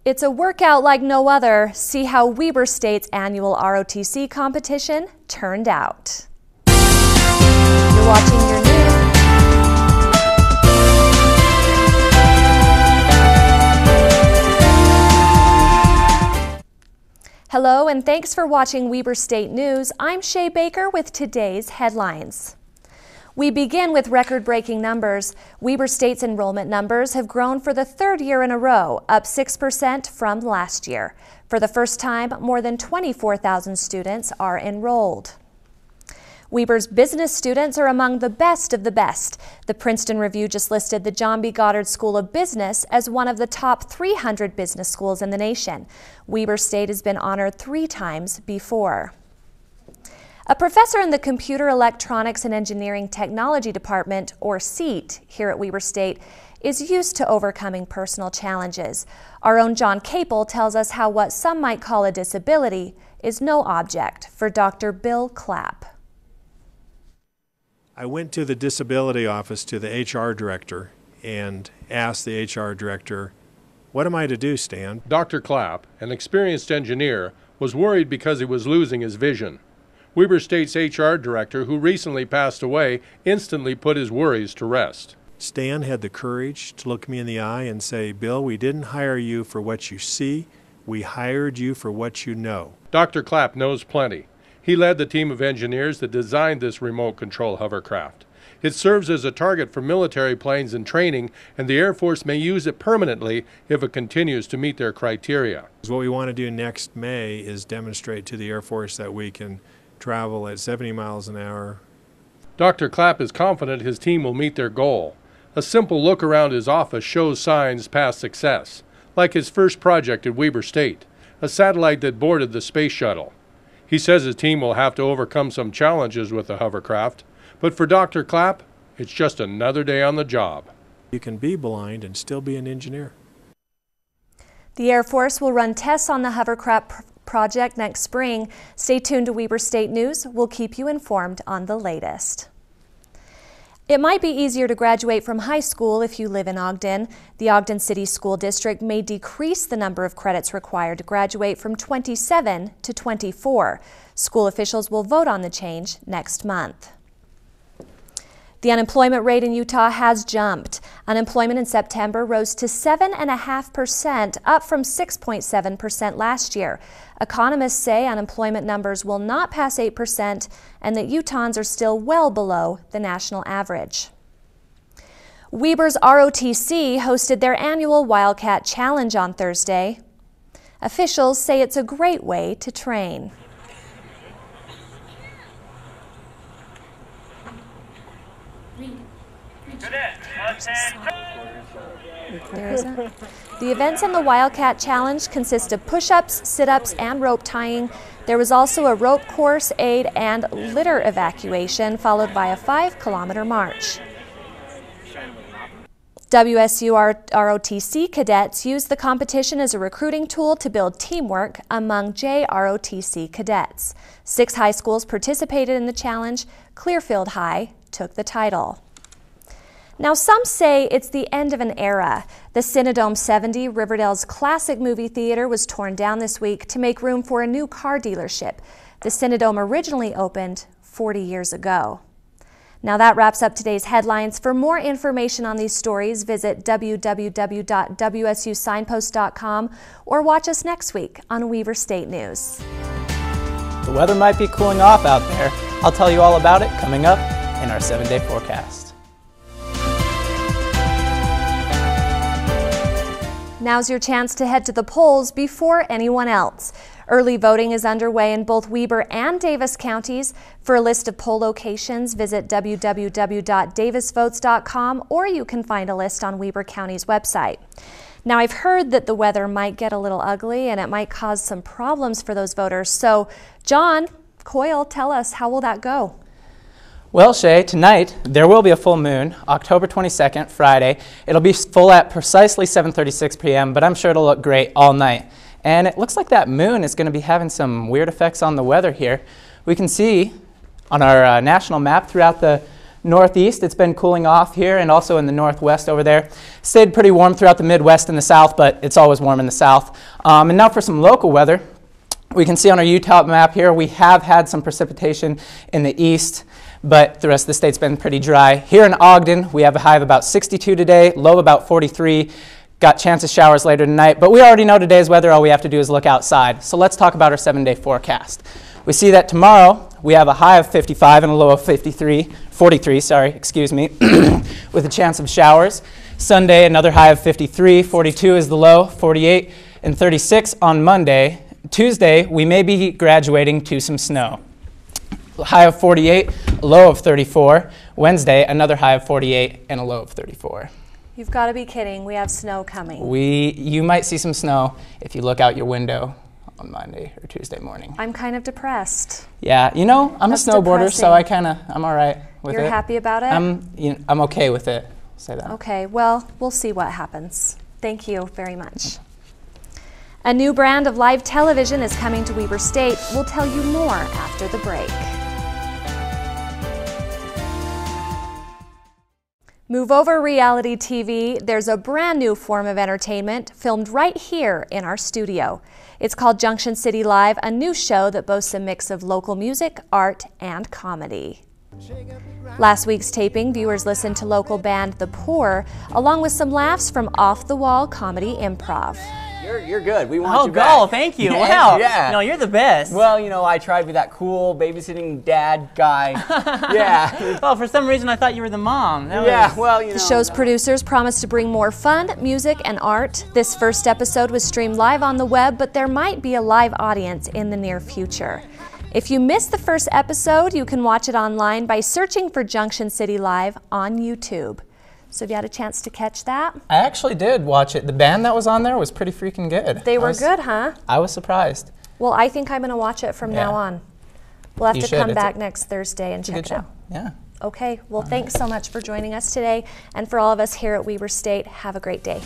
It's a workout like no other. See how Weber State's annual ROTC competition turned out. You're watching your news. Hello and thanks for watching Weber State News. I'm Shay Baker with today's headlines. We begin with record-breaking numbers. Weber State's enrollment numbers have grown for the third year in a row, up 6% from last year. For the first time, more than 24,000 students are enrolled. Weber's business students are among the best of the best. The Princeton Review just listed the John B. Goddard School of Business as one of the top 300 business schools in the nation. Weber State has been honored 3 times before. A professor in the Computer Electronics and Engineering Technology Department, or CEET, here at Weber State, is used to overcoming personal challenges. Our own John Caple tells us how what some might call a disability is no object for Dr. Bill Clapp. I went to the disability office to the HR director and asked the HR director, "What am I to do, Stan?" Dr. Clapp, an experienced engineer, was worried because he was losing his vision. Weber State's HR director, who recently passed away, instantly put his worries to rest. Stan had the courage to look me in the eye and say, "Bill, we didn't hire you for what you see, we hired you for what you know." Dr. Clapp knows plenty. He led the team of engineers that designed this remote control hovercraft. It serves as a target for military planes in training, and the Air Force may use it permanently if it continues to meet their criteria. What we want to do next May is demonstrate to the Air Force that we can travel at 70 miles an hour. Dr. Clapp is confident his team will meet their goal. A simple look around his office shows signs past success, like his first project at Weber State, a satellite that boarded the space shuttle. He says his team will have to overcome some challenges with the hovercraft, but for Dr. Clapp, it's just another day on the job. You can be blind and still be an engineer. The Air Force will run tests on the hovercraft project next spring. Stay tuned to Weber State News. We'll keep you informed on the latest. It might be easier to graduate from high school if you live in Ogden. The Ogden City School District may decrease the number of credits required to graduate from 27 to 24. School officials will vote on the change next month. The unemployment rate in Utah has jumped. Unemployment in September rose to 7.5%, up from 6.7% last year. Economists say unemployment numbers will not pass 8% and that Utahns are still well below the national average. Weber's ROTC hosted their annual Wildcat Challenge on Thursday. Officials say it's a great way to train. There isn't. The events in the Wildcat Challenge consist of push-ups, sit-ups, and rope tying. There was also a rope course, aid, and litter evacuation, followed by a 5-kilometer march. WSU ROTC cadets used the competition as a recruiting tool to build teamwork among JROTC cadets. 6 high schools participated in the challenge. Clearfield High took the title. Now, some say it's the end of an era. The Cinedome 70, Riverdale's classic movie theater, was torn down this week to make room for a new car dealership. The Cinedome originally opened 40 years ago. Now that wraps up today's headlines. For more information on these stories, visit www.wsusignpost.com or watch us next week on Weber State News. The weather might be cooling off out there. I'll tell you all about it coming up in our 7-day forecast. Now's your chance to head to the polls before anyone else. Early voting is underway in both Weber and Davis counties. For a list of poll locations, visit www.davisvotes.com, or you can find a list on Weber County's website. Now, I've heard that the weather might get a little ugly and it might cause some problems for those voters. So, John, Coyle, tell us, how will that go? Well, Shay, tonight there will be a full moon, October 22nd, Friday. It'll be full at precisely 7:36 p.m., but I'm sure it'll look great all night. And it looks like that moon is going to be having some weird effects on the weather here. We can see on our national map throughout the northeast. It's been cooling off here and also in the northwest over there. Stayed pretty warm throughout the Midwest and the South, but it's always warm in the South. And now for some local weather. We can see on our Utah map here, we have had some precipitation in the east, but the rest of the state's been pretty dry. Here in Ogden, we have a high of about 62 today, low about 43. Got chance of showers later tonight, but we already know today's weather. All we have to do is look outside. So let's talk about our 7-day forecast. We see that tomorrow we have a high of 55 and a low of 43, excuse me, with a chance of showers. Sunday, another high of 53, 42 is the low, 48 and 36 on Monday. Tuesday, we may be graduating to some snow. High of 48, a low of 34. Wednesday, another high of 48 and a low of 34. You've got to be kidding. We have snow coming. You might see some snow if you look out your window on Monday or Tuesday morning. I'm kind of depressed. Yeah, you know, I'm That's a snowboarder, depressing. so I'm all right with it. You're happy about it? I'm okay with it. Say that. Okay, well, we'll see what happens. Thank you very much. A new brand of live television is coming to Weber State. We'll tell you more after the break. Move over reality TV. There's a brand new form of entertainment filmed right here in our studio. It's called Junction City Live, a new show that boasts a mix of local music, art, and comedy. Last week's taping, viewers listened to local band The Poor, along with some laughs from off-the-wall comedy improv. You're good. We want you back. Oh, thank you. Wow. Yeah. No, you're the best. Well, you know, I tried to be that cool babysitting dad guy. Yeah. Well, for some reason I thought you were the mom. Well, you know. The show's producers promised to bring more fun, music, and art. This first episode was streamed live on the web, but there might be a live audience in the near future. If you missed the first episode, you can watch it online by searching for Junction City Live on YouTube. So have you had a chance to catch that? I actually did watch it. The band that was on there was pretty freaking good. They were good, huh? I was surprised. Well, I think I'm going to watch it from now on. We'll have You to should. come It's back next Thursday and check Good it show. out. Yeah. Okay, well, thanks so much for joining us today. And for all of us here at Weber State, have a great day.